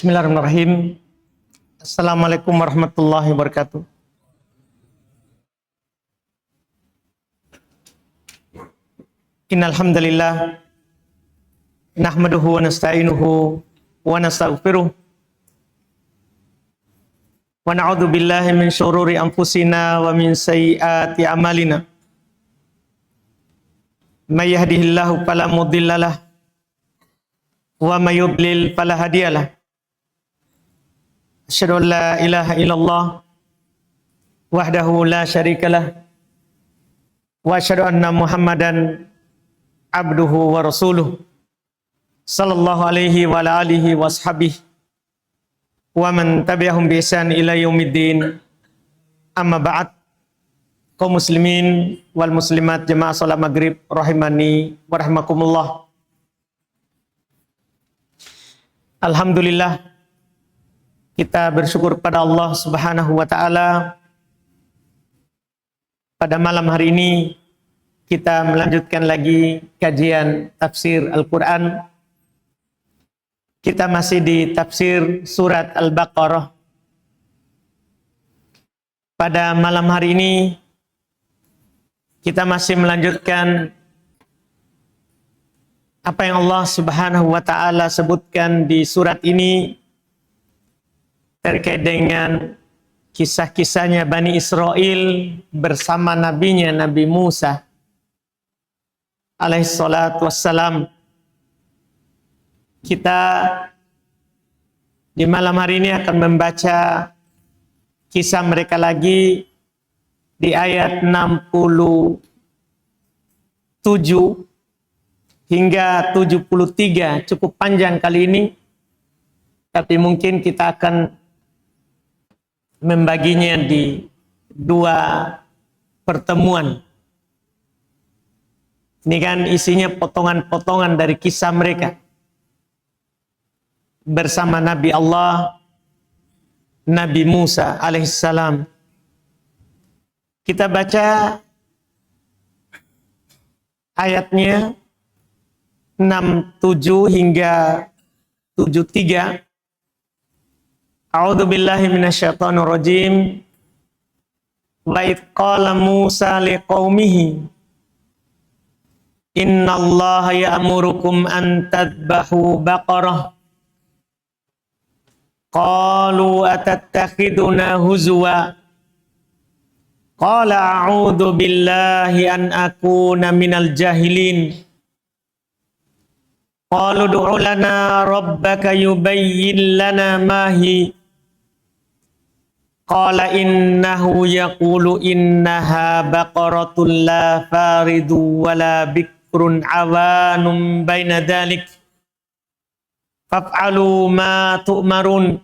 Bismillahirrahmanirrahim. Assalamualaikum warahmatullahi wabarakatuh. Innal hamdalillah nahmaduhu wa nasta'inuhu wa nastaghfiruh wa na'udzu billahi min syururi anfusina wa min sayyiati a'malina. May yahdihillahu fala mudhillalah wa may yudlil fala hadiyalah. Asyhadu an la ilaha illallah wahdahu la syarikalah wa asyhadu anna Muhammadan abduhu wa rasuluh sallallahu alaihi wa ala alihi wa ashabihi wa man tabi'ahum bi ihsan ila yaumiddin. Amma ba'd. Kaum muslimin wal muslimat jemaah salat maghrib rahimani wa rahmakumullah. Alhamdulillah, kita bersyukur pada Allah Subhanahu wa taala. Pada malam hari ini kita melanjutkan lagi kajian tafsir Al-Qur'an. Kita masih di tafsir surat Al-Baqarah. Pada malam hari ini kita masih melanjutkan apa yang Allah Subhanahu wa taala sebutkan di surat ini terkait dengan kisah-kisahnya Bani Israel bersama nabinya Nabi Musa alaihissalatu wassalam. Kita di malam hari ini akan membaca kisah mereka lagi di ayat 67 hingga 73. Cukup panjang kali ini, tapi mungkin kita akan membaginya di dua pertemuan. Ini kan isinya potongan-potongan dari kisah mereka bersama Nabi Allah, Nabi Musa alaihissalam. Kita baca ayatnya 67 hingga 73. A'udzu billahi minasyaitonir rajim. Wa id qala Musa liqaumihi innallaha ya'murukum an tadbahu baqarah. Qalu atattakhiduna huzwa. Qala a'udzu billahi an akuna minal jahilin. Qalu du'u lana rabbaka yubayyin lana ma hi. Qala innahu yaqulu innaha baqaratun la faridu wa la bikrun awanun baina dhalik. Faf'alu ma tu'marun.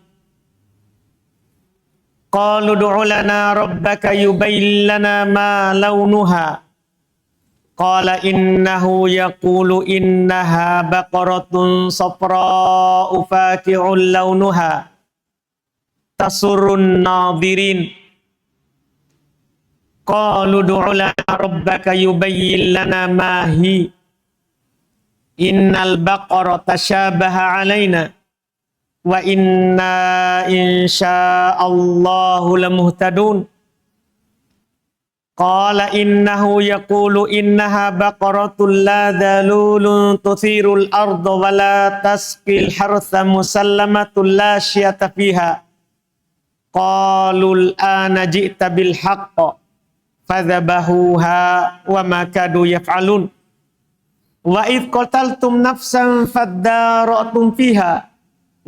Qalu du'u lana rabbaka yubayyin lana ma launuha. Qala innahu yaqulu innaha baqaratun safra'u faqi'un launuha tasurrun nadhirin. Qalu du'u lana rabbaka yubayyin lana ma hi. Innal baqarata tashabaha alaina wa inna insya'allahu lamuhtadun. Qala innahu yaqulu innaha baqaratun la dhalulun tuthirul arda wa la tasqil hartha musallamatun la syiyata fiha. Qalu al-ana ji'ta bil haqq fadhabahuha wa ma kadu yaf'alun. Wa id qataltum nafsan fadara'tum fiha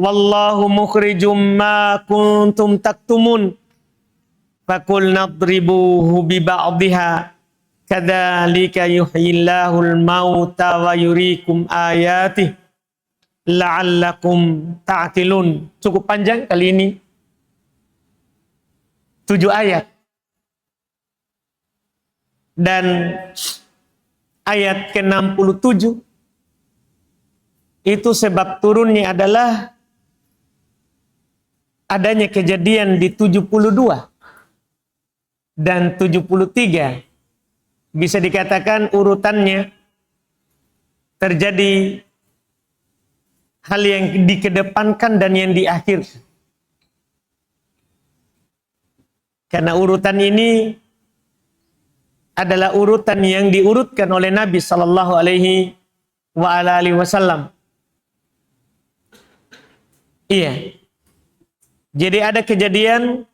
wallahu mukhrijum ma kuntum taktumun. Fakul nadribuhu bi ba'dihha kadzalika yuhyillahul mauta wa yuriikum ayatihi la'allakum ta'qilun. Cukup panjang kali ini, 7 ayat. Dan ayat ke-67 itu sebab turunnya adalah adanya kejadian di 72 dan 73. Bisa dikatakan urutannya terjadi hal yang dikedepankan dan yang diakhirkan. Karena urutan ini adalah urutan yang diurutkan oleh Nabi sallallahu alaihi wasallam. Iya. Jadi ada kejadian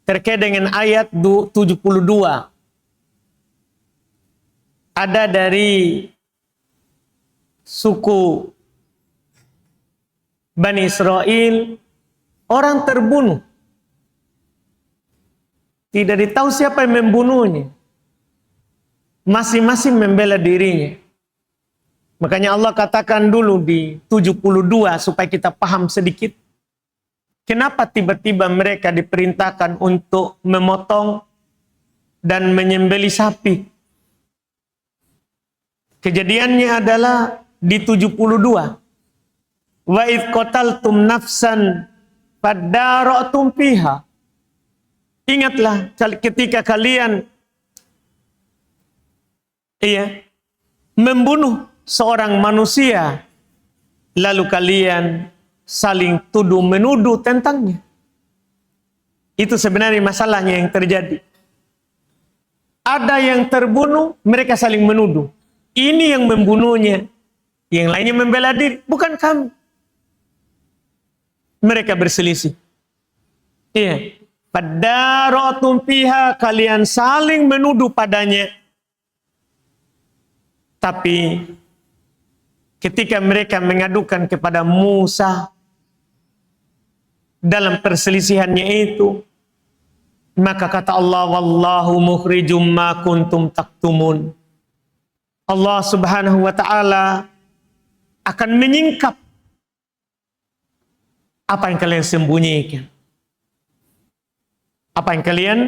terkait dengan ayat 72. Ada dari suku Bani Israel orang terbunuh. Tidak ditahu siapa yang membunuhnya. Masing-masing membela dirinya. Makanya Allah katakan dulu di 72 supaya kita paham sedikit. Kenapa tiba-tiba mereka diperintahkan untuk memotong dan menyembelih sapi? Kejadiannya adalah di 72. Wa idh qataltum nafsan fadara'tum fiha. Ingatlah ketika kalian membunuh seorang manusia, lalu kalian saling tuduh menuduh tentangnya. Itu sebenarnya masalahnya yang terjadi. Ada yang terbunuh, mereka saling menuduh. Ini yang membunuhnya, yang lainnya membela diri, bukan kami. Mereka berselisih. Iya. Fadara'tum fiha, kalian saling menuduh padanya. Tapi ketika mereka mengadukan kepada Musa dalam perselisihannya itu, maka kata Allah, wallahu mukhrijum ma kuntum taktumun. Allah Subhanahu wa taala akan menyingkap apa yang kalian sembunyikan. Apa yang kalian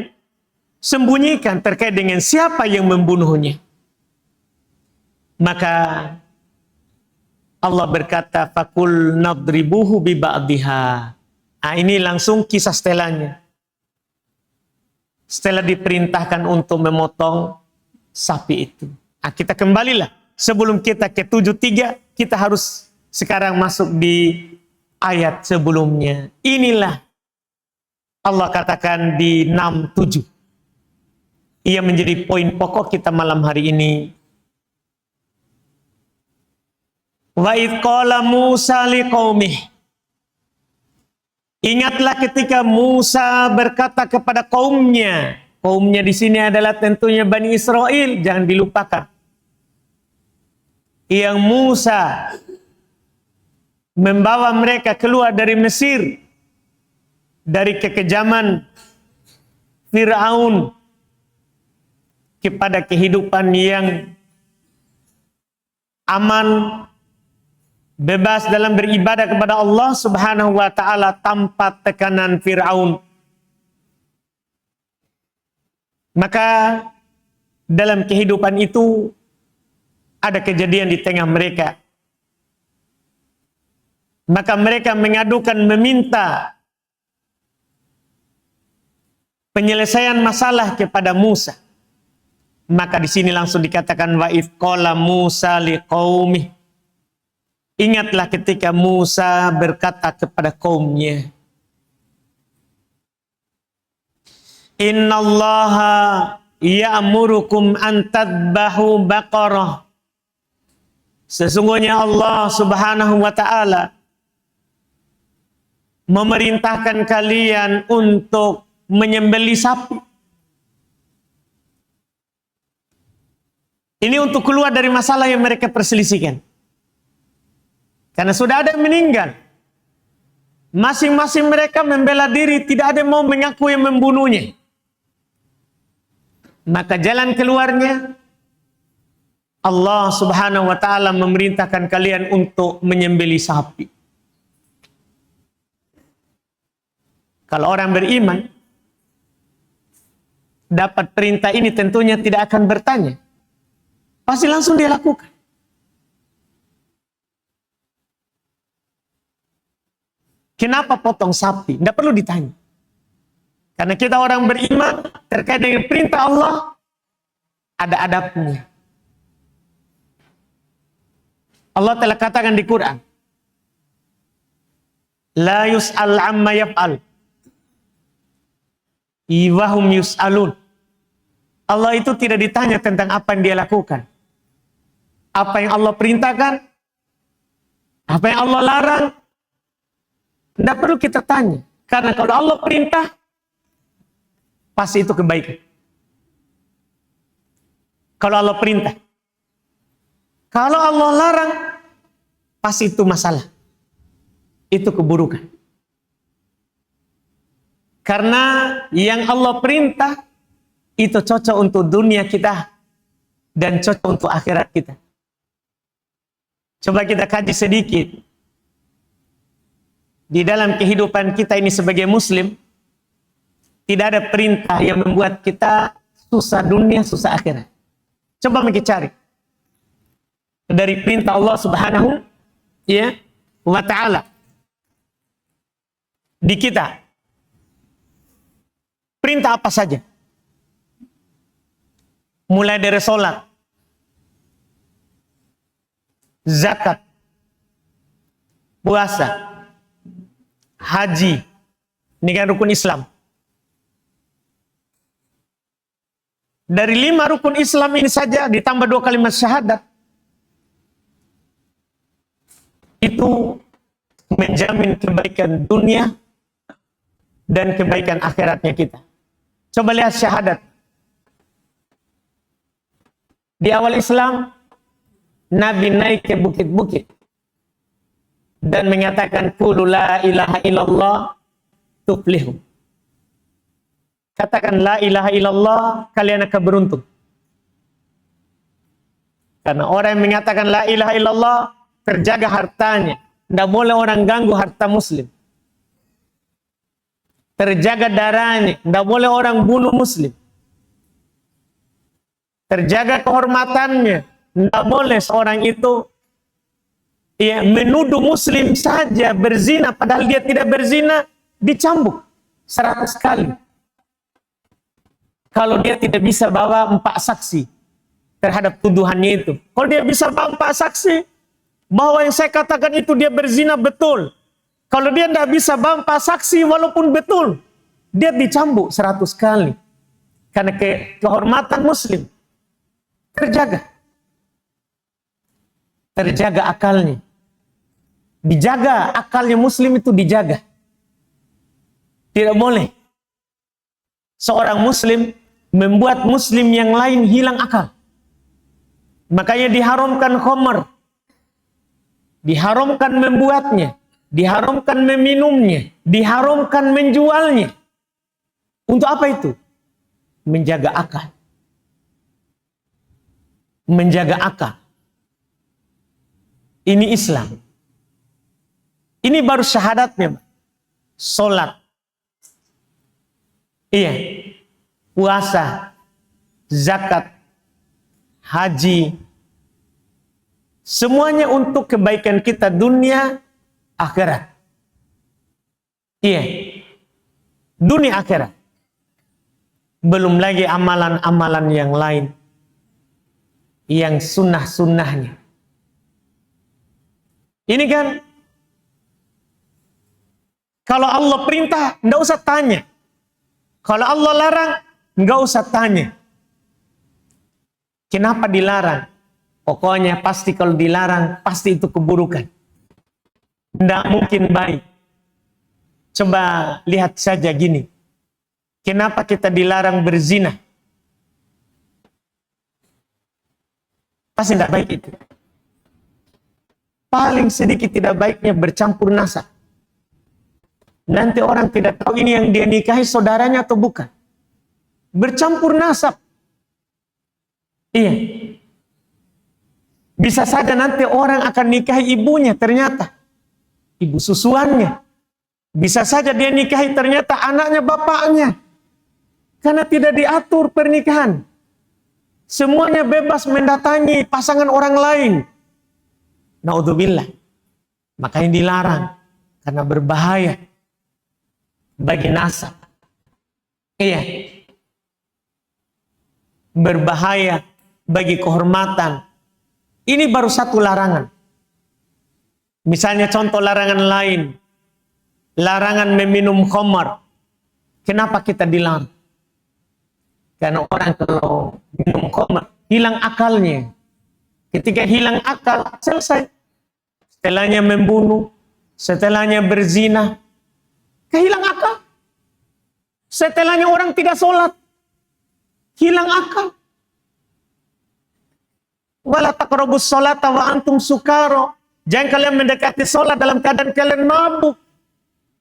sembunyikan terkait dengan siapa yang membunuhnya. Maka Allah berkata, fakul nadribuhu bi ba'dihha. Ini langsung kisah setelahnya. Setelah diperintahkan untuk memotong sapi itu. Kita kembalilah. Sebelum kita ke 73, kita harus sekarang masuk di ayat sebelumnya. Inilah Allah katakan di 67. Ia menjadi poin pokok kita malam hari ini. Wa idh qala Musa liqaumih. Ingatlah ketika Musa berkata kepada kaumnya. Kaumnya di sini adalah tentunya Bani Israel, jangan dilupakan. Yang Musa membawa mereka keluar dari Mesir, dari kekejaman Fir'aun kepada kehidupan yang aman, bebas dalam beribadah kepada Allah Subhanahu wa taala tanpa tekanan Fir'aun. Maka dalam kehidupan itu ada kejadian di tengah mereka. Maka mereka mengadukan, meminta penyelesaian masalah kepada Musa. Maka di sini langsung dikatakan wa idh qala Musa liqaumih. Ingatlah ketika Musa berkata kepada kaumnya, innallaha ya'murukum an tadbahu baqarah. Sesungguhnya Allah Subhanahu wa taala memerintahkan kalian untuk menyembelih sapi. Ini untuk keluar dari masalah yang mereka perselisihkan. Karena sudah ada yang meninggal. Masing-masing mereka membela diri, tidak ada yang mau mengaku yang membunuhnya. Maka jalan keluarnya, Allah Subhanahu wa taala memerintahkan kalian untuk menyembelih sapi. Kalau orang beriman dapat perintah ini tentunya tidak akan bertanya. Pasti langsung dia lakukan. Kenapa potong sapi? Tidak perlu ditanya. Karena kita orang beriman terkait dengan perintah Allah ada adabnya. Allah telah katakan di Quran, La yus'al amma yaf'al. Iwahum yus'alun. Allah itu tidak ditanya tentang apa yang dia lakukan. Apa yang Allah perintahkan, apa yang Allah larang, tidak perlu kita tanya. Karena kalau Allah perintah, pasti itu kebaikan. Kalau Allah perintah. Kalau Allah larang, pasti itu masalah. Itu keburukan. Karena yang Allah perintah, itu cocok untuk dunia kita dan cocok untuk akhirat kita. Coba kita kaji sedikit. Di dalam kehidupan kita ini sebagai muslim, tidak ada perintah yang membuat kita susah dunia, susah akhirat. Coba kita cari. Dari perintah Allah Subhanahu wa ta'ala. Di kita. Perintah apa saja? Mulai dari sholat, zakat, puasa, haji, ini kan rukun Islam. Dari 5 rukun Islam ini saja ditambah 2 kalimat syahadat, itu menjamin kebaikan dunia dan kebaikan akhiratnya kita. Coba lihat syahadat. Di awal Islam, Nabi naik ke bukit-bukit dan menyatakan qulu la ilaha illallah tuflihu. Katakan la ilaha illallah, kalian akan beruntung. Karena orang yang menyatakan la ilaha illallah terjaga hartanya. Tidak boleh orang ganggu harta muslim. Terjaga darahnya, tidak boleh orang bunuh muslim. Terjaga kehormatannya, tidak boleh seorang itu menuduh muslim saja berzina, padahal dia tidak berzina, dicambuk 100 kali. Kalau dia tidak bisa bawa 4 saksi terhadap tuduhannya itu. Kalau dia bisa bawa 4 saksi, bahwa yang saya katakan itu dia berzina betul. Kalau dia tidak bisa bawa 4 saksi walaupun betul, dia dicambuk 100 kali. Karena kehormatan muslim terjaga. Terjaga akalnya. Dijaga akalnya muslim itu dijaga. Tidak boleh seorang muslim membuat muslim yang lain hilang akal. Makanya diharamkan khamr. Diharamkan membuatnya. Diharamkan meminumnya. Diharamkan menjualnya. Untuk apa itu? Menjaga akal. Menjaga akal. Ini Islam. Ini baru syahadatnya. Salat. Iya. Puasa. Zakat. Haji. Semuanya untuk kebaikan kita dunia, akhirat. Iya. Dunia akhirat. Belum lagi amalan-amalan yang lain. Yang sunnah-sunnahnya. Ini kan, kalau Allah perintah, nggak usah tanya. Kalau Allah larang, nggak usah tanya. Kenapa dilarang? Pokoknya pasti kalau dilarang, pasti itu keburukan. Nggak mungkin baik. Coba lihat saja gini. Kenapa kita dilarang berzina? Pasti tidak baik itu. Paling sedikit tidak baiknya bercampur nasab. Nanti orang tidak tahu ini yang dia nikahi saudaranya atau bukan. Bercampur nasab. Iya. Bisa saja nanti orang akan nikahi ibunya, ternyata ibu susuannya. Bisa saja dia nikahi ternyata anaknya bapaknya. Karena tidak diatur pernikahan. Semuanya bebas mendatangi pasangan orang lain. Naudzubillah. Makanya dilarang. Karena berbahaya. Bagi nasab. Iya. Berbahaya bagi kehormatan. Ini baru satu larangan. Misalnya contoh larangan lain. larangan meminum khamar. Kenapa kita dilarang? Karena orang kalau minum khamar hilang akalnya. Ketika hilang akal, selesai. Setelahnya membunuh, setelahnya berzina, kehilang akal. Setelahnya orang tidak sholat, hilang akal. Wala taqrabus sholata wa antum sukaro. Jangan kalian mendekati sholat dalam keadaan kalian mabuk.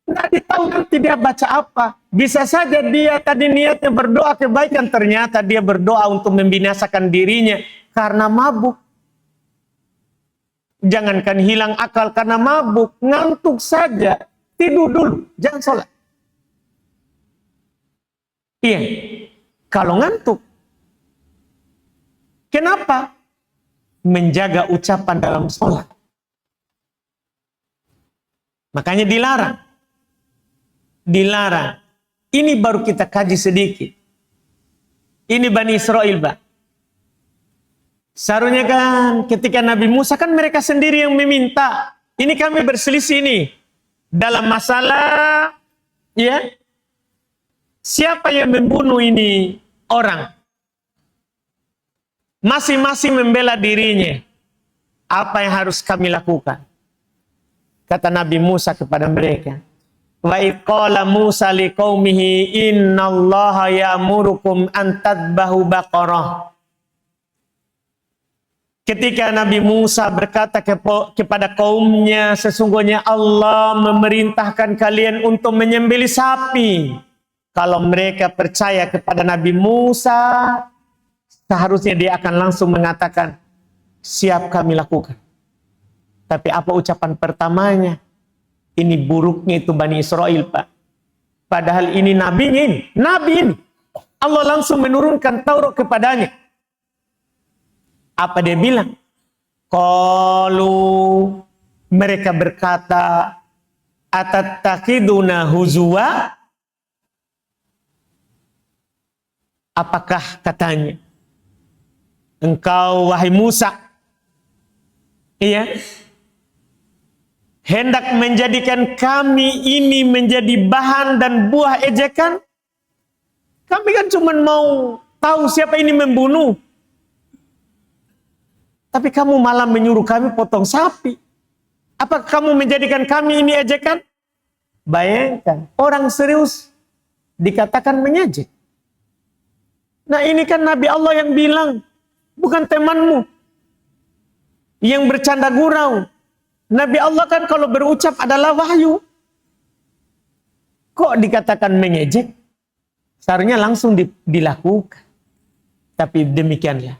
Nggak tahu nanti dia baca apa. Bisa saja dia tadi niatnya berdoa kebaikan, ternyata dia berdoa untuk membinasakan dirinya karena mabuk. Jangankan hilang akal karena mabuk, ngantuk saja, tidur dulu, jangan sholat. Iya, kalau ngantuk. Kenapa? Menjaga ucapan dalam sholat. Makanya dilarang. Dilarang. Ini baru kita kaji sedikit. Ini Bani Israel, Pak. Seharusnya kan ketika Nabi Musa kan mereka sendiri yang meminta. Ini kami berselisih nih. Dalam masalah, ya, siapa yang membunuh ini orang? Masing-masing membela dirinya. Apa yang harus kami lakukan? Kata Nabi Musa kepada mereka. Wa iqala Musa liqaumihi innallaha ya'murukum an tadbahu baqarah. Ketika Nabi Musa berkata kepada kaumnya, sesungguhnya Allah memerintahkan kalian untuk menyembelih sapi. Kalau mereka percaya kepada Nabi Musa, seharusnya dia akan langsung mengatakan, siap kami lakukan. Tapi apa ucapan pertamanya? Ini buruknya itu Bani Israel, Pak. Padahal ini nabinya ini. Nabi ini. Allah langsung menurunkan Taurat kepadanya. Apa dia bilang? Qalu, mereka berkata, atatakiduna huzwa? Apakah katanya? Engkau wahai Musa, iya, hendak menjadikan kami ini menjadi bahan dan buah ejekan? Kami kan cuma mau tahu siapa ini membunuh. Tapi kamu malah menyuruh kami potong sapi. Apakah kamu menjadikan kami ini ejekan? Bayangkan, orang serius dikatakan mengejek. Nah ini kan Nabi Allah yang bilang, bukan temanmu yang bercanda gurau. Nabi Allah kan kalau berucap adalah wahyu. Kok dikatakan mengejek? Seharusnya langsung dilakukan. Tapi demikianlah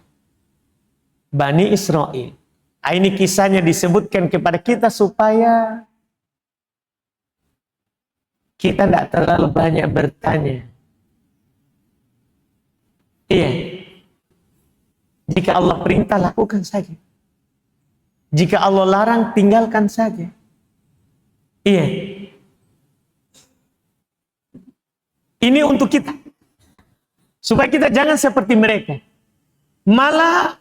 Bani Israel. Ini kisahnya disebutkan kepada kita supaya kita tidak terlalu banyak bertanya. Iya. Jika Allah perintah, lakukan saja. Jika Allah larang, tinggalkan saja. Iya. Ini untuk kita. Supaya kita jangan seperti mereka. Malah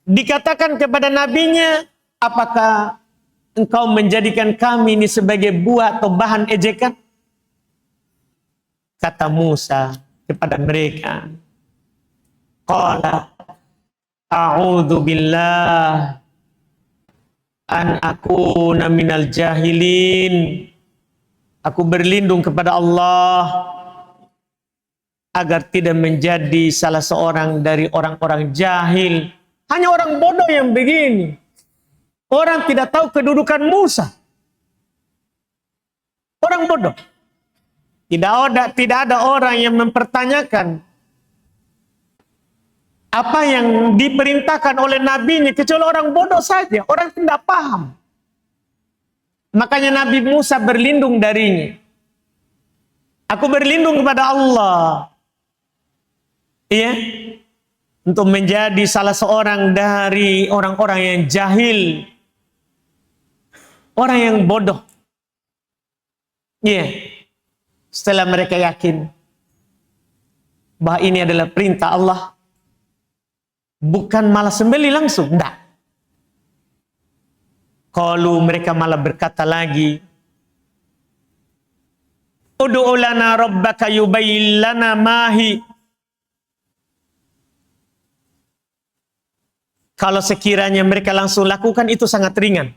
dikatakan kepada nabinya, apakah engkau menjadikan kami ini sebagai buah atau bahan ejekan? Kata Musa kepada mereka, qala a'udzu billah an akuna minal jahilin. Aku berlindung kepada Allah agar tidak menjadi salah seorang dari orang-orang jahil. Hanya orang bodoh yang begini. Orang tidak tahu kedudukan Musa. Orang bodoh. Tidak ada orang yang mempertanyakan apa yang diperintahkan oleh nabinya, kecuali orang bodoh saja. Orang tidak paham. Makanya Nabi Musa berlindung darinya. Aku berlindung kepada Allah. Iya. Untuk menjadi salah seorang dari orang-orang yang jahil. Orang yang bodoh. Iya. Setelah mereka yakin bahwa ini adalah perintah Allah, bukan malah sembelih langsung, enggak. Kalau mereka malah berkata lagi, Ud'u lana rabbaka yubayyin lana mahi. Kalau sekiranya mereka langsung lakukan itu sangat ringan.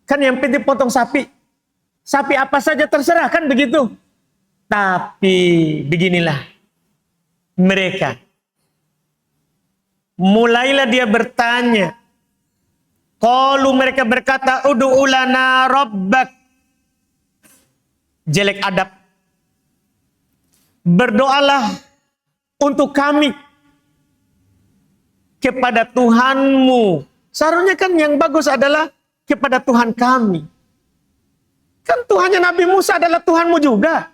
Kan yang penting potong sapi. Sapi apa saja terserah, kan begitu. Tapi beginilah mereka. Mulailah dia bertanya. Qalu, mereka berkata, ud'u lana rabbak. Jelek adab. Berdoalah untuk kami kepada Tuhanmu. Seharusnya kan yang bagus adalah kepada Tuhan kami. Kan Tuhannya Nabi Musa adalah Tuhanmu juga.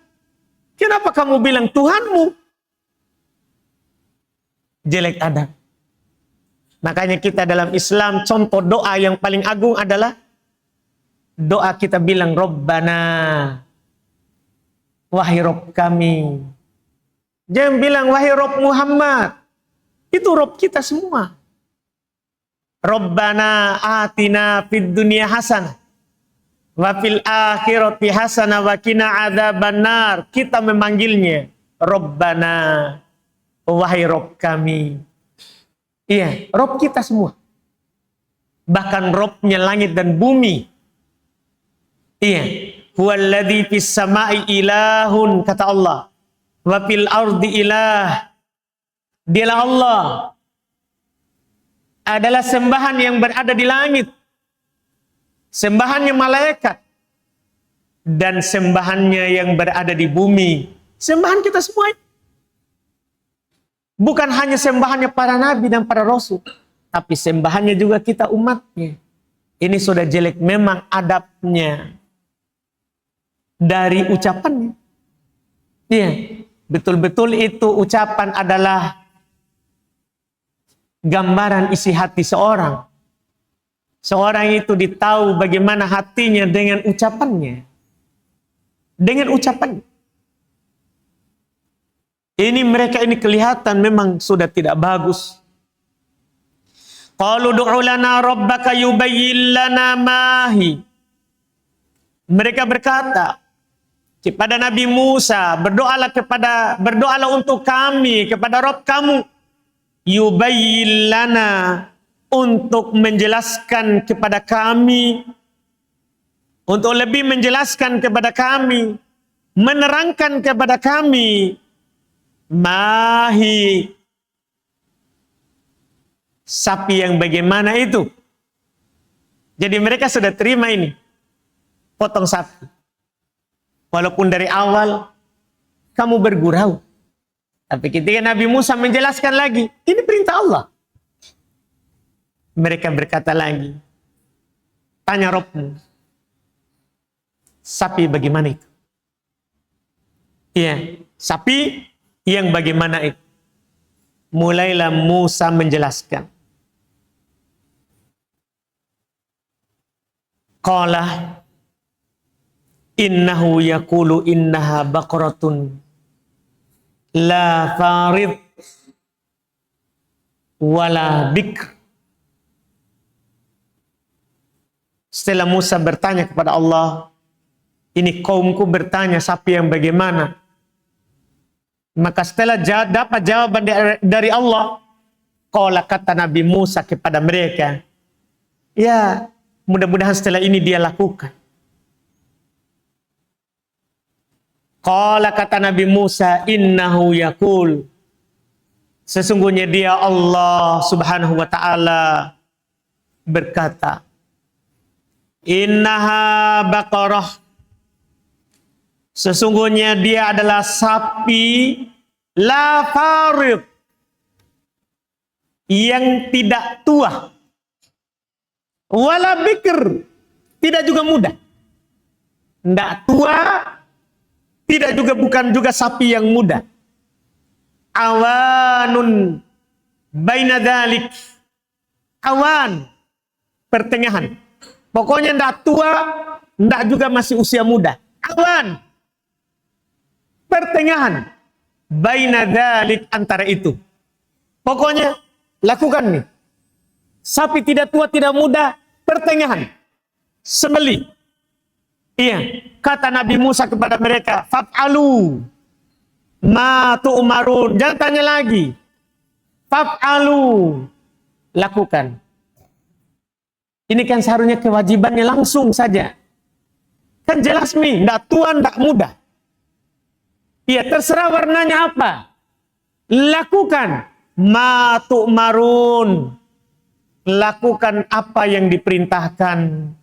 Kenapa kamu bilang Tuhanmu? Jelek adab. Makanya kita dalam Islam, contoh doa yang paling agung adalah doa kita bilang Rabbana, wahai Rabb kami. Jangan bilang wahai Rabb Muhammad. Itu Rabb kita semua. Rabbana atina fid dunya hasanah wa fil akhirati hasanah wa qina adzabannar. Kita memanggilnya Rabbana, wahai Rabb kami. Iya, Rabb kita semua. Bahkan Rabbnya langit dan bumi. Iya, huwallazi fis samai ilahun, kata Allah. Wa fil ardi ilah. Dialah Allah. Adalah sembahan yang berada di langit. Sembahannya malaikat. Dan sembahannya yang berada di bumi. Sembahan kita semua. Bukan hanya sembahannya para nabi dan para rasul. Tapi sembahannya juga kita umatnya. Ini sudah jelek memang adabnya. Dari ucapannya. Iya. Betul-betul itu ucapan adalah gambaran isi hati seorang. Seorang itu ditahu bagaimana hatinya dengan ucapannya. Dengan ucapannya. Ini mereka ini kelihatan memang sudah tidak bagus. Qalu du'u lana rabbaka yubayyin lana mahi. Mereka berkata kepada Nabi Musa, berdoalah untuk kami kepada Rabb kamu. Yubayyin lana, untuk menjelaskan kepada kami, untuk lebih menjelaskan kepada kami, menerangkan kepada kami, mahi, sapi yang bagaimana itu. Jadi mereka sudah terima ini, potong sapi. Walaupun dari awal kamu bergurau. Tapi ketika Nabi Musa menjelaskan lagi, ini perintah Allah. Mereka berkata lagi, tanya Rabbmu, sapi bagaimana itu? Iya, sapi yang bagaimana itu? Mulailah Musa menjelaskan. Qala innahu yaqulu innaha baqaratun la farid wala bikr. Setelah Musa bertanya kepada Allah, ini kaumku bertanya sapi yang bagaimana? Maka setelah dapat jawaban dari Allah, qala, kata Nabi Musa kepada mereka, ya mudah-mudahan setelah ini dia lakukan. Qala, kata Nabi Musa, innahu yaqul, sesungguhnya dia Allah subhanahu wa ta'ala berkata, innaha baqarah, sesungguhnya dia adalah sapi la farid, yang tidak tua, wala bikr, tidak juga muda. Tidak tua, tidak juga, bukan juga sapi yang muda. Awanun baina dzalik, awan, pertengahan. Pokoknya tidak tua, tidak juga masih usia muda. Awan, pertengahan. Baina dzalik, antara itu. Pokoknya lakukan nih. Sapi tidak tua, tidak muda, pertengahan. Sembelih. Iya, kata Nabi Musa kepada mereka, faf'alu ma tu'marun. Jangan tanya lagi. Faf'alu, lakukan. Ini kan seharusnya kewajibannya langsung saja. Kan jelas nih, ndak tua, ndak muda. Iya, terserah warnanya apa. Lakukan ma tu'marun. Lakukan apa yang diperintahkan.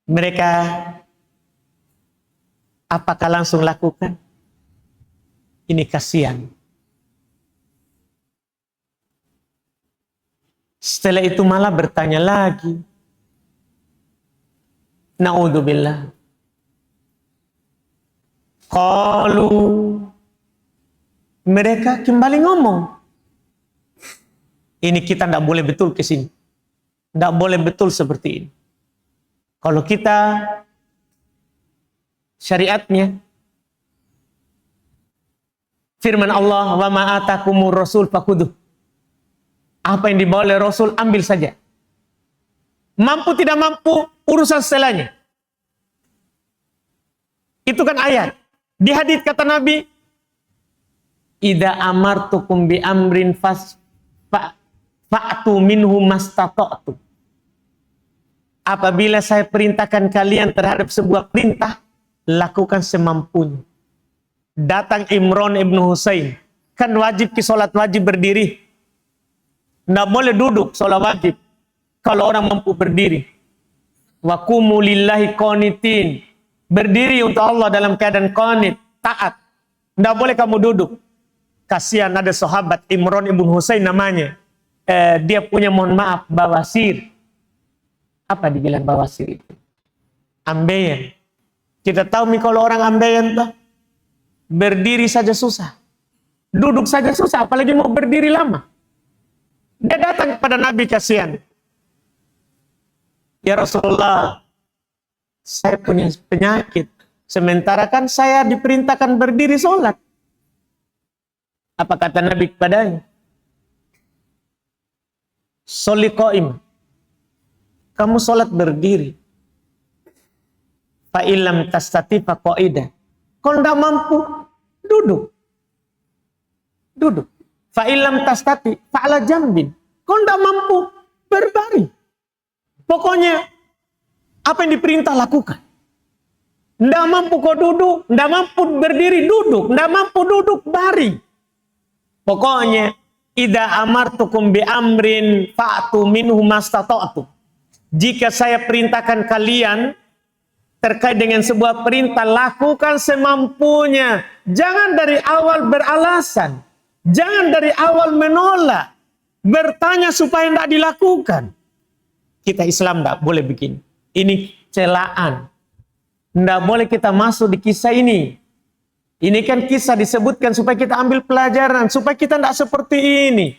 Mereka apakah langsung lakukan? Ini kasihan. Setelah itu malah bertanya lagi. Na'udzubillah. Qalu, mereka kembali ngomong. Ini kita tidak boleh betul ke sini. Tidak boleh betul seperti ini. Kalau kita syariatnya firman Allah, wa ma atakumur rasul fakhudhuh. Apa yang dibawa oleh Rasul ambil saja. Mampu tidak mampu urusan setelahnya. Itu kan ayat. Di hadits kata Nabi, idza amartukum bi amrin fa'tu minhu mastata'tu. Apabila saya perintahkan kalian terhadap sebuah perintah, lakukan semampunya. Datang Imran ibn Husain, kan wajib ke sholat wajib berdiri. Nggak boleh duduk sholat wajib kalau orang mampu berdiri. Wa qumu lillahi qanitin, berdiri untuk Allah dalam keadaan qanit, taat. Nggak boleh kamu duduk. Kasihan ada sahabat Imran ibn Husain namanya. Dia punya, mohon maaf, bawasir. Apa dibilang bawasir itu? Ambeien. Kita tahu nih kalau orang ambeien tuh berdiri saja susah, duduk saja susah, apalagi mau berdiri lama. Dia datang kepada Nabi, kasihan. Ya Rasulullah, saya punya penyakit. Sementara kan saya diperintahkan berdiri sholat. Apa kata Nabi kepadanya? Sholli qaim. Kamu sholat berdiri. Fa illam tastati fa qaida. Kalau tidak mampu, duduk. Duduk. Fa illam tastati fa ala jambin. Kalau tidak mampu, berbaring. Pokoknya apa yang diperintah lakukan. Tidak mampu kau duduk, tidak mampu berdiri, duduk, tidak mampu duduk, baring. Pokoknya idza amartukum bi amrin fa'tu minhu mastata'tu. Jika saya perintahkan kalian terkait dengan sebuah perintah, lakukan semampunya. Jangan dari awal beralasan. Jangan dari awal menolak. Bertanya supaya tidak dilakukan. Kita Islam tidak boleh begini. Ini celaan. Tidak boleh kita masuk di kisah ini. Ini kan kisah disebutkan supaya kita ambil pelajaran. Supaya kita tidak seperti ini.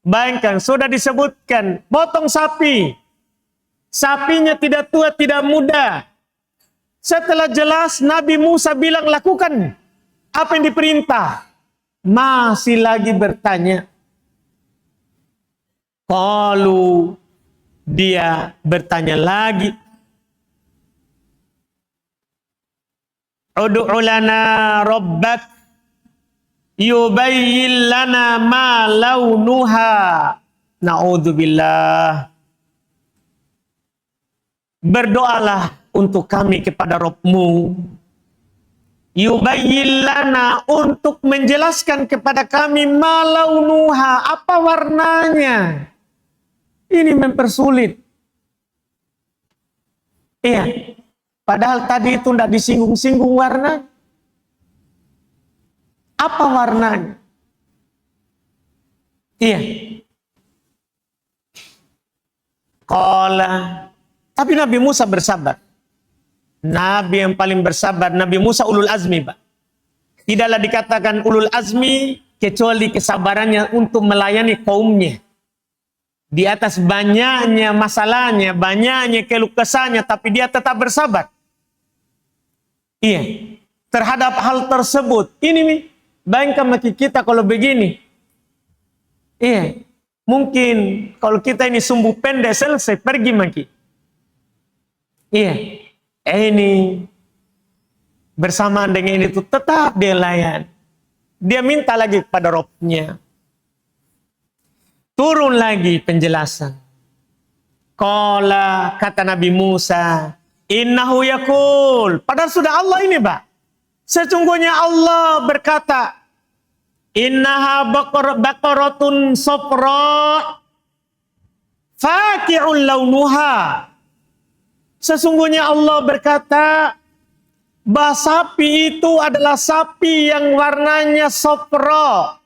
Bayangkan, sudah disebutkan. Potong sapi. Sapinya tidak tua, tidak muda. Setelah jelas Nabi Musa bilang lakukan apa yang diperintah. Masih lagi bertanya. Kalau dia bertanya lagi. Ud'u lana rabbak yubayyin lana ma launuha. Na'udzubillah. Berdoalah untuk kami kepada Rabb-Mu. Yubayyin lana, untuk menjelaskan kepada kami ma launuha, apa warnanya. Ini mempersulit. Iya. Padahal tadi itu tidak disinggung-singgung warna. Apa warnanya? Iya. Qala. Tapi Nabi Musa bersabar. Nabi yang paling bersabar, Nabi Musa ulul azmi, Pak. Tidaklah dikatakan ulul azmi kecuali kesabarannya untuk melayani kaumnya. Di atas banyaknya masalahnya, banyaknya keluh kesahnya, tapi dia tetap bersabar. Iya, terhadap hal tersebut. Ini nih, bayangkan maki kita kalau begini. Iya, mungkin kalau kita ini sumbu pendek selesai, pergi maki. Iya, ini bersamaan dengan itu tetap dia layan. Dia minta lagi kepada Robnya. Turun lagi penjelasan. Qala, kata Nabi Musa, innahu yaqul. Padahal sudah Allah ini, Pak. Sesungguhnya Allah berkata, innaha baqaratun safra faqi'un launuha. Sesungguhnya Allah berkata, bahwa sapi itu adalah sapi yang warnanya safra,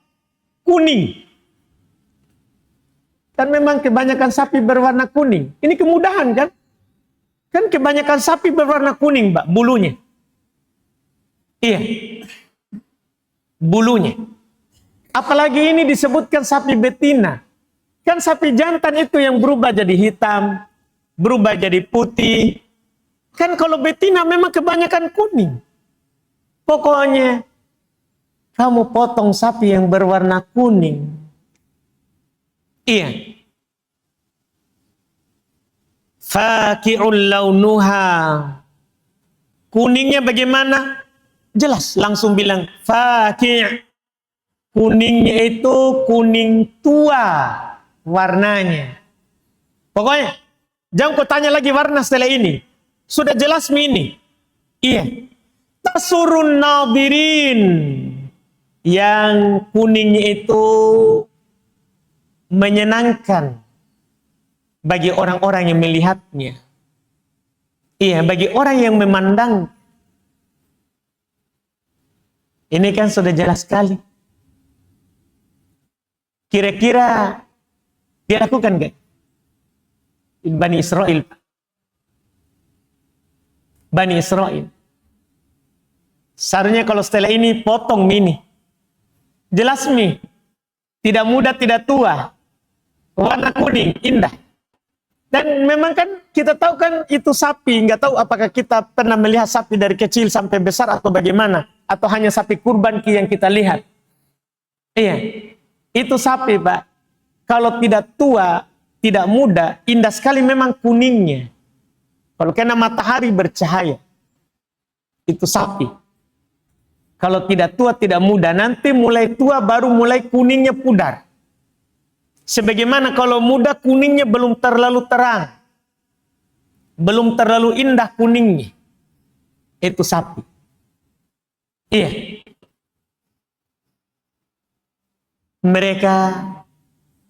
kuning. Dan memang kebanyakan sapi berwarna kuning. Ini kemudahan kan? Kan kebanyakan sapi berwarna kuning, Mbak, bulunya. Iya. Bulunya. Apalagi ini disebutkan sapi betina. Kan sapi jantan itu yang berubah jadi hitam, berubah jadi putih. Kan kalau betina memang kebanyakan kuning. Pokoknya kamu potong sapi yang berwarna kuning. Iya. Faqi'ul launuha. Kuningnya bagaimana? Jelas, langsung bilang faqi'. Kuningnya itu kuning tua warnanya. Pokoknya jangan kau tanya lagi warna setelah ini. Sudah jelas ini. Iya. Tasurun nadirin. Yang kuningnya itu menyenangkan bagi orang-orang yang melihatnya. Iya, bagi orang yang memandang. Ini kan sudah jelas sekali. Kira-kira dia lakukan gak? Bani Israel. Bani Israel. Seharusnya kalau setelah ini potong ini. Jelas nih. Tidak muda, tidak tua. Warna kuning, indah. Dan memang kan kita tahu kan itu sapi. Nggak tahu apakah kita pernah melihat sapi dari kecil sampai besar atau bagaimana. Atau hanya sapi kurban yang kita lihat. Iya. Itu sapi, Pak. Kalau tidak tua, tidak muda, indah sekali memang kuningnya. Kalau kena matahari bercahaya. Itu sapi. Kalau tidak tua, tidak muda. Nanti mulai tua baru mulai kuningnya pudar. Sebagaimana kalau muda kuningnya belum terlalu terang. Belum terlalu indah kuningnya. Itu sapi. Iya. Mereka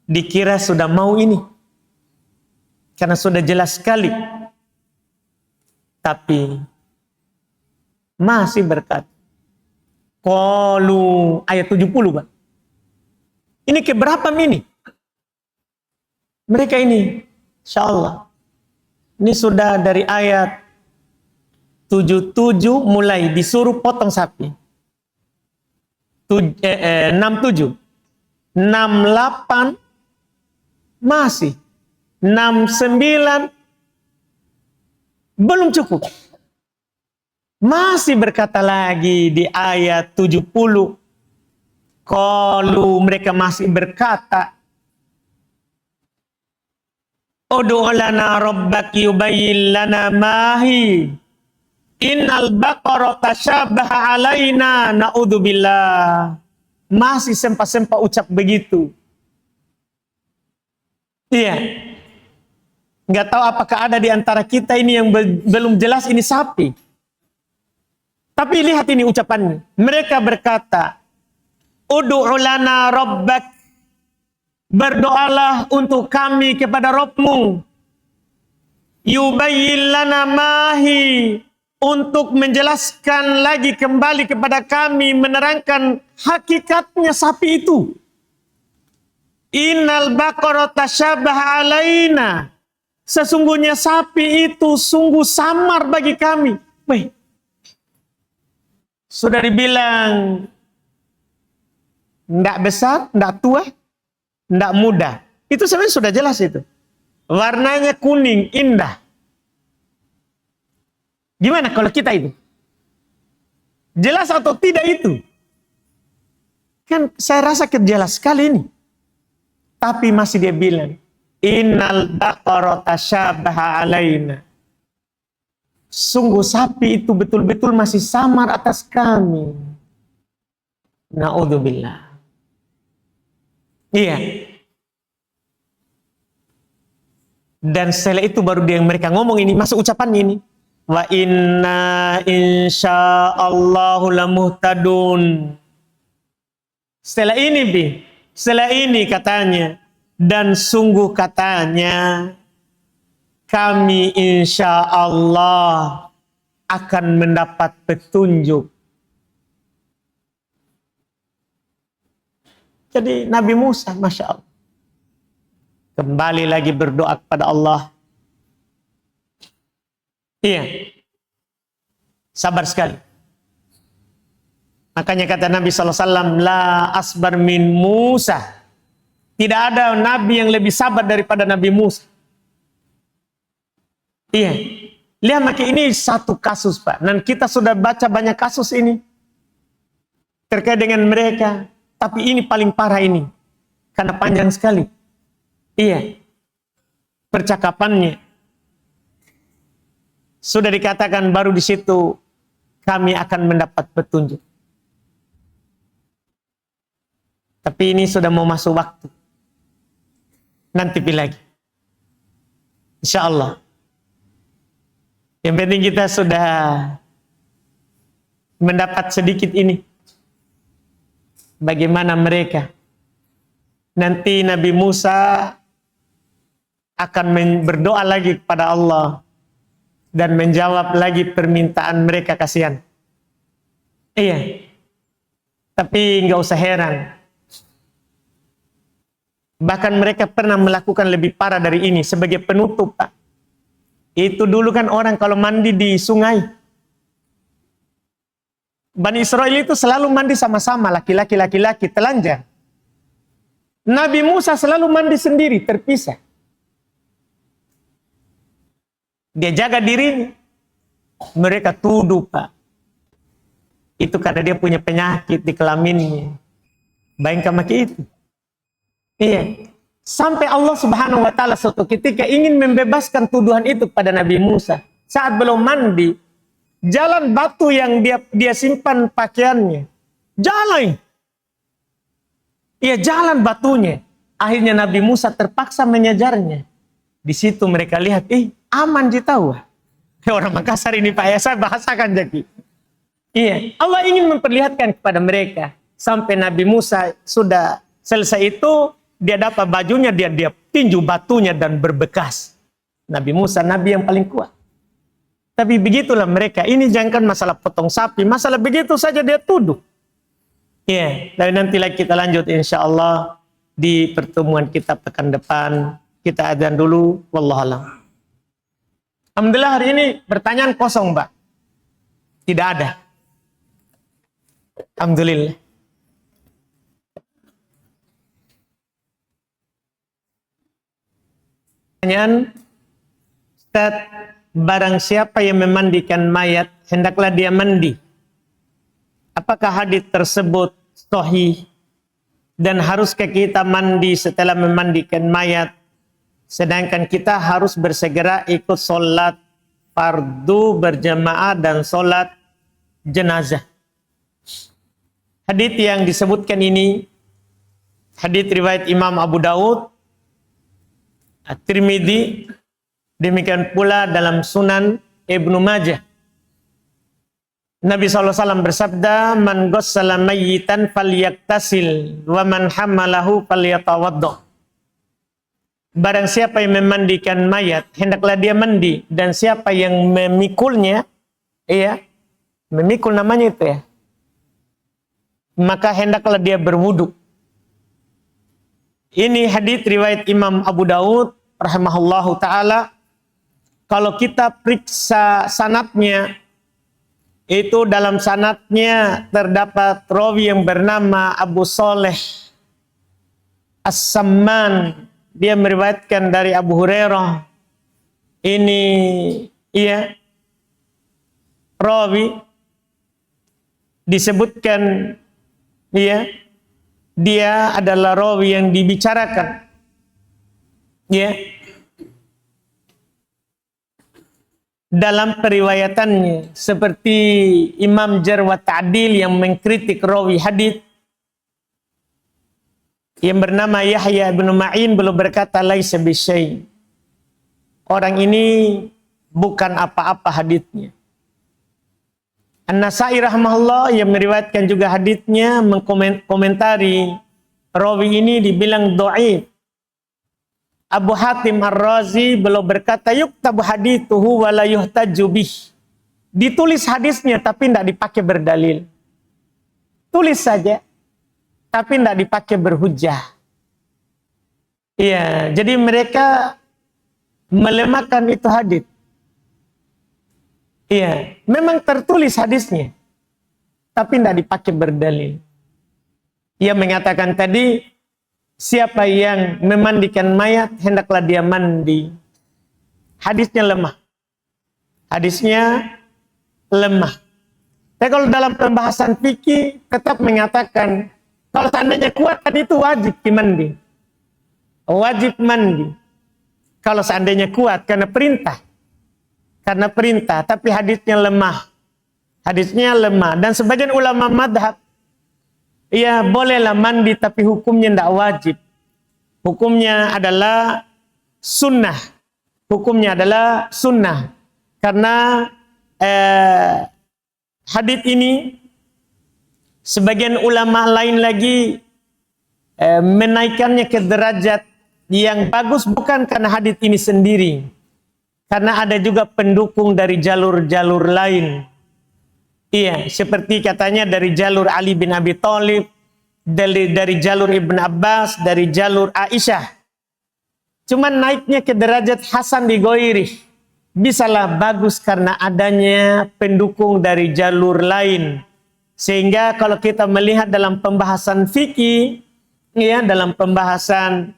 dikira sudah mau ini. Karena sudah jelas sekali. Tapi masih berkata. Qalu ayat 70, Pak. Ini keberapa ini? Mereka ini, insyaallah. Ini sudah dari ayat 77 mulai disuruh potong sapi. 67. 68 masih. 69 belum cukup. Masih berkata lagi di ayat 70. Qalu mereka masih berkata, Ud'u lana rabbak yubayyin lana mahi. Innal baqara tashabaha alaina na'udzubillah. Masih sempat-sempat ucap begitu. Iya. Nggak tahu apakah ada di antara kita ini yang belum jelas ini sapi. Tapi lihat ini ucapannya. Mereka berkata, Ud'u lana rabbak. Berdoalah untuk kami kepada Rabbmu. Yubayyin lana mahi. Untuk menjelaskan lagi kembali kepada kami. Menerangkan hakikatnya sapi itu. Innal baqara tashabaha alaina. Sesungguhnya sapi itu sungguh samar bagi kami. Weh. Sudah dibilang enggak besar, enggak tua, enggak muda. Itu sebenarnya sudah jelas itu. Warnanya kuning, indah. Gimana kalau kita itu? Jelas atau tidak itu? Kan saya rasa jelas sekali ini. Tapi masih dia bilang, Innal baqara tashabaha alaina. Sungguh sapi itu betul-betul masih samar atas kami. Na'udzubillah. Iya. Dan setelah itu baru dia mereka ngomong ini, masuk ucapannya ini. Wa inna insyaallahu lamuhtadun. Setelah ini katanya, dan sungguh katanya kami insya Allah akan mendapat petunjuk. Jadi Nabi Musa, Masya Allah, kembali lagi berdoa kepada Allah. Iya, sabar sekali. Makanya kata Nabi SAW, la asbar min Musa. Tidak ada Nabi yang lebih sabar daripada Nabi Musa. Iya, lihat makin ini satu kasus Pak. Dan kita sudah baca banyak kasus ini terkait dengan mereka. Tapi ini paling parah ini. Karena panjang sekali. Iya, percakapannya. Sudah dikatakan baru di situ kami akan mendapat petunjuk. Tapi ini sudah mau masuk waktu. Nanti pilih lagi. Insya Allah. Yang penting kita sudah mendapat sedikit ini. Bagaimana mereka. Nanti Nabi Musa akan berdoa lagi kepada Allah. Dan menjawab lagi permintaan mereka, kasihan. Iya. Tapi nggak usah heran. Bahkan mereka pernah melakukan lebih parah dari ini sebagai penutup, Pak. Itu dulu kan orang kalau mandi di sungai. Bani Israel itu selalu mandi sama-sama, laki-laki telanjang. Nabi Musa selalu mandi sendiri, terpisah. Dia jaga dirinya. Mereka tuduh, Pak. Itu karena dia punya penyakit di kelaminnya. Bayangkan maki itu. Iya. Sampai Allah Subhanahu wa Ta'ala suatu ketika ingin membebaskan tuduhan itu pada Nabi Musa. Saat belum mandi, jalan batu yang dia simpan pakaiannya. Jalan. Iya, jalan batunya. Akhirnya Nabi Musa terpaksa mengejarnya. Di situ mereka lihat, aman ditahu. Orang Makassar ini Pak, ya saya bahasakan jadi. Iya, Allah ingin memperlihatkan kepada mereka. Sampai Nabi Musa sudah selesai itu, dia dapat bajunya, dia tinju batunya dan berbekas. Nabi Musa, Nabi yang paling kuat. Tapi begitulah mereka. Ini jangan masalah potong sapi. Masalah begitu saja dia tuduh. Ya, dan nanti lagi kita lanjut insya Allah di pertemuan kita pekan depan. Kita adzan dulu. Wallahualam. Alhamdulillah hari ini pertanyaan kosong, Mbak. Tidak ada. Alhamdulillah. Pertanyaan, Ustaz, barang siapa yang memandikan mayat, hendaklah dia mandi. Apakah hadis tersebut sahih? Dan haruskah kita mandi setelah memandikan mayat? Sedangkan kita harus bersegera ikut sholat fardu berjamaah dan sholat jenazah. Hadis yang disebutkan ini, hadis riwayat Imam Abu Daud, At-Tirmidzi, demikian pula dalam Sunan Ibnu Majah. Nabi SAW bersabda, man ghassala mayyitan falyaktasil wa man hamalahu falyatawaddo. Barang siapa yang memandikan mayat, hendaklah dia mandi, dan siapa yang memikulnya, memikul namanya itu ya, maka hendaklah dia berwudu. Ini hadis riwayat Imam Abu Daud rahimahullahu taala. Kalau kita periksa sanadnya, itu dalam sanadnya terdapat rawi yang bernama Abu Saleh As-Samman. Dia meriwayatkan dari Abu Hurairah. Ini rawi disebutkan dia adalah rawi yang dibicarakan. dalam periwayatannya, seperti Imam Jarh wa Ta'dil yang mengkritik rawi hadis yang bernama Yahya bin Ma'in, beliau berkata laisa bisyai. Orang ini bukan apa-apa haditsnya. An-Nasa'i rahimahullah yang meriwayatkan juga haditsnya mengkomentari rawi ini dibilang dhaif. Abu Hatim Ar-Razi beliau berkata yuktabu hadithuhu wa la yuhtaju bih. Ditulis hadisnya tapi tidak dipakai berdalil. Tulis saja tapi tidak dipakai berhujjah. Iya, jadi mereka melemahkan itu hadis. Iya, memang tertulis hadisnya, tapi tidak dipakai berdalil. Ia mengatakan tadi, siapa yang memandikan mayat, hendaklah dia mandi. Hadisnya lemah. Hadisnya lemah. Tapi kalau dalam pembahasan fikih, tetap mengatakan, kalau seandainya kuat, tadi itu wajib dimandi. Wajib mandi. Kalau seandainya kuat, karena perintah. Karena perintah, tapi hadisnya lemah. Hadisnya lemah. Dan sebagian ulama madhab, ya bolehlah mandi, tapi hukumnya tidak wajib. Hukumnya adalah sunnah. Hukumnya adalah sunnah. Karena hadis ini, sebagian ulama lain lagi menaikkannya ke derajat yang bagus, bukan karena hadis ini sendiri. Karena ada juga pendukung dari jalur-jalur lain. Iya, seperti katanya dari jalur Ali bin Abi Thalib, dari jalur Ibn Abbas, dari jalur Aisyah. Cuman naiknya ke derajat Hasan di Ghairi. Bisalah bagus karena adanya pendukung dari jalur lain. Sehingga kalau kita melihat dalam pembahasan fikih, ya, dalam pembahasan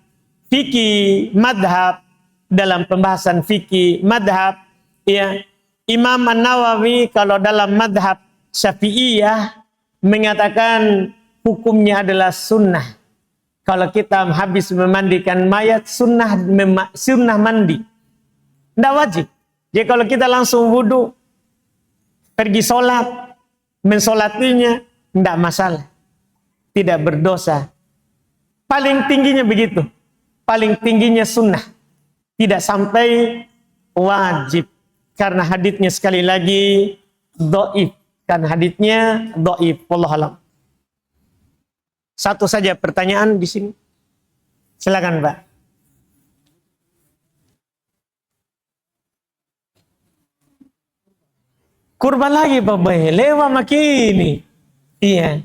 fikih madhab, dalam pembahasan fikih madhab, ya, Imam An-Nawawi kalau dalam madhab Syafi'iyah mengatakan hukumnya adalah sunnah. Kalau kita habis memandikan mayat, sunnah mandi, tidak wajib. Jadi kalau kita langsung wudu, pergi sholat, mensolatinya, tidak masalah, tidak berdosa. Paling tingginya begitu, paling tingginya sunnah. Tidak sampai wajib. Karena haditsnya sekali lagi dhaif. Karena haditsnya dhaif. Wallahu a'lam. Satu saja pertanyaan di sini. Silakan, Pak. Kurban lagi, Pak Bay. Lewat makini. Iya.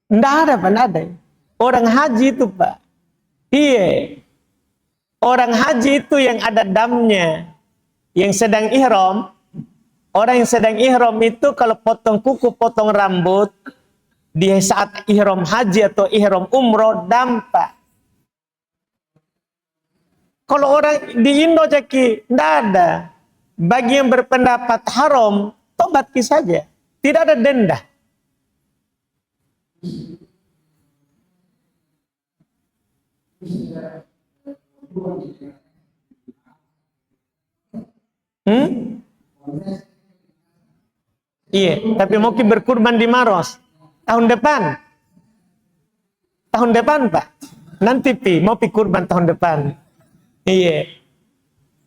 Nggak ada, Pak, nggak ada. Orang haji itu, Pak. Iya. Orang haji itu yang ada damnya, yang sedang ihram. Orang yang sedang ihram itu kalau potong kuku, potong rambut, di saat ihram haji atau ihram umroh, dam, Pak. Kalau orang di Indo jaki, nggak ada. Bagi yang berpendapat haram, tobat saja. Tidak ada denda. Iya, tapi mau berkurban di Maros tahun depan. Tahun depan, Pak. Nanti mau kurban tahun depan. Iya.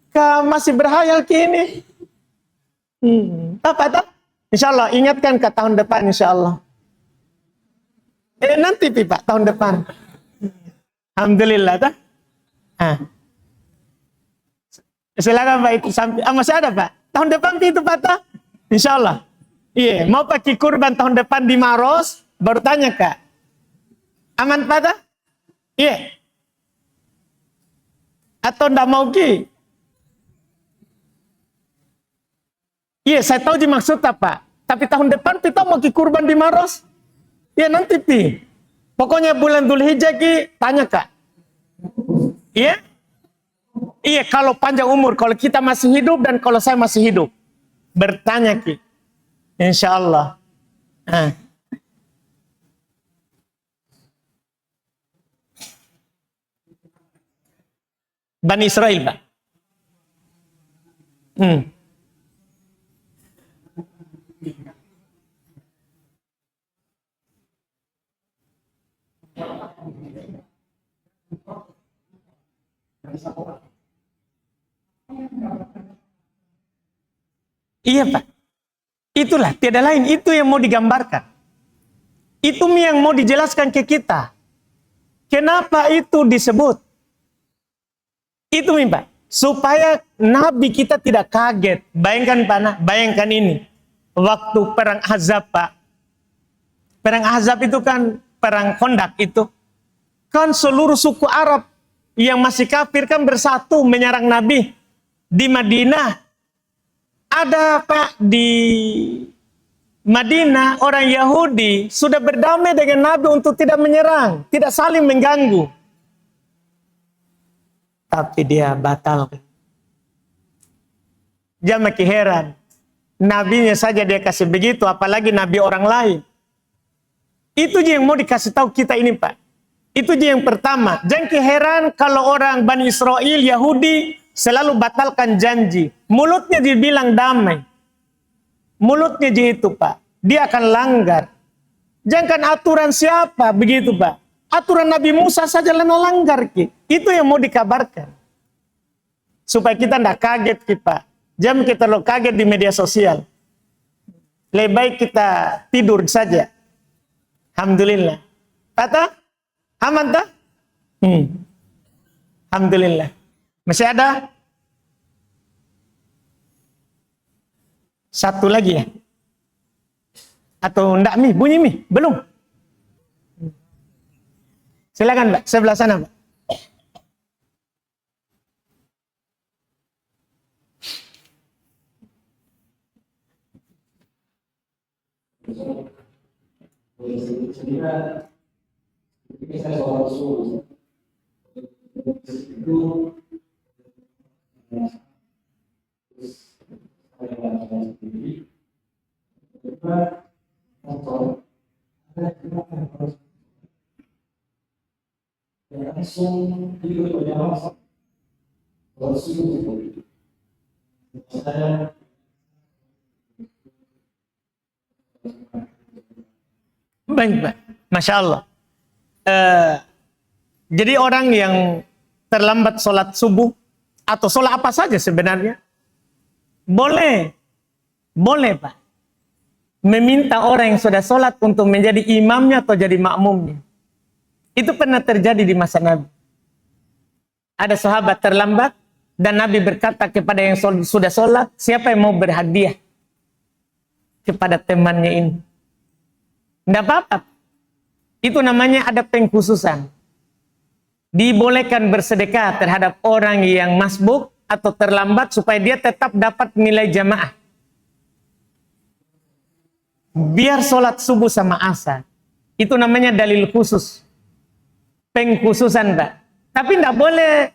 Kau masih berhayal kini. Apa tak? Insya Allah, ingatkan ke tahun depan, insya Allah. Nanti Pak, tahun depan. Alhamdulillah, tak? Silakan Pak, itu sampai masih ada Pak. Tahun depan itu Pak, tak? Insya Allah. Iya, mau pakai kurban tahun depan di Maros, baru tanya Kak. Aman Pak, tak? Iya. Atau ndak mau ki? Iya, saya tahu dimaksud apa. Tapi tahun depan kita mau ki kurban di Maros. Iya, nanti pi. Pokoknya bulan Dzulhijjah ki, tanya Kak. Iya? Iya, kalau panjang umur, kalau kita masih hidup dan kalau saya masih hidup. Bertanya Ki. Insya Allah. Bani Israel, Pak. Iya, Pak. Itulah, tiada lain. Itu yang mau digambarkan. Itu yang mau dijelaskan ke kita. Kenapa itu disebut? Itu Pak. Supaya Nabi kita tidak kaget. Bayangkan Pak, bayangkan ini. Waktu perang Ahzab, Pak. Perang Ahzab itu kan perang Khandaq itu. Kan seluruh suku Arab yang masih kafir kan bersatu menyerang Nabi di Madinah. Ada Pak di Madinah orang Yahudi sudah berdamai dengan Nabi untuk tidak menyerang, tidak saling mengganggu. Tapi dia batal. Dia makin heran. Nabinya saja dia kasih begitu, apalagi Nabi orang lain. Itu aja yang mau dikasih tahu kita ini Pak. Itu aja yang pertama. Jangan heran kalau orang Bani Israel, Yahudi selalu batalkan janji. Mulutnya dibilang damai. Mulutnya dia itu Pak. Dia akan langgar. Jangan aturan siapa begitu Pak. Aturan Nabi Musa saja langgar Ki. Itu yang mau dikabarkan. Supaya kita tidak kaget Ki Pak. Jangan kita lo kaget di media sosial. Lebih baik kita tidur saja. Alhamdulillah. Kata? Aman tak? Alhamdulillah. Masih ada? Satu lagi ya? Atau enggak Mi? Bunyi Mi? Belum? Silakan Mbak, sebelah sana Mbak. Baik, Pak. Masya Allah. Jadi orang yang terlambat sholat subuh atau sholat apa saja sebenarnya boleh Pak meminta orang yang sudah sholat untuk menjadi imamnya atau jadi makmumnya. Itu pernah terjadi di masa Nabi. Ada sahabat terlambat dan Nabi berkata kepada yang sudah sholat, siapa yang mau berhadiah kepada temannya ini? Tidak apa-apa. Itu namanya ada pengkhususan. Dibolehkan bersedekah terhadap orang yang masbuk atau terlambat supaya dia tetap dapat nilai jamaah. Biar sholat subuh sama asar. Itu namanya dalil khusus. Pengkhususan, Pak. Tapi tidak boleh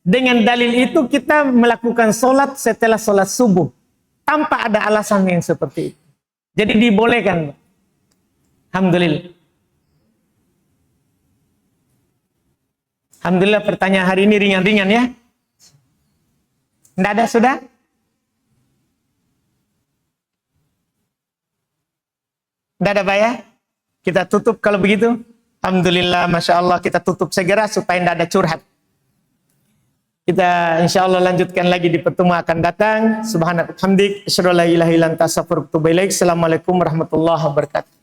dengan dalil itu kita melakukan sholat setelah sholat subuh. Tanpa ada alasan yang seperti itu. Jadi dibolehkan, Pak. Alhamdulillah. Alhamdulillah pertanyaan hari ini ringan-ringan ya. Tidak ada sudah? Tidak ada Pak ya? Kita tutup kalau begitu. Alhamdulillah, Masya Allah kita tutup segera supaya tidak ada curhat. Kita insya Allah lanjutkan lagi di pertemuan akan datang. Subhanallah, hamdik, asyhadu an la ilaha illa anta, astaghfiruka wa atubu ilaik. Assalamualaikum warahmatullahi wabarakatuh.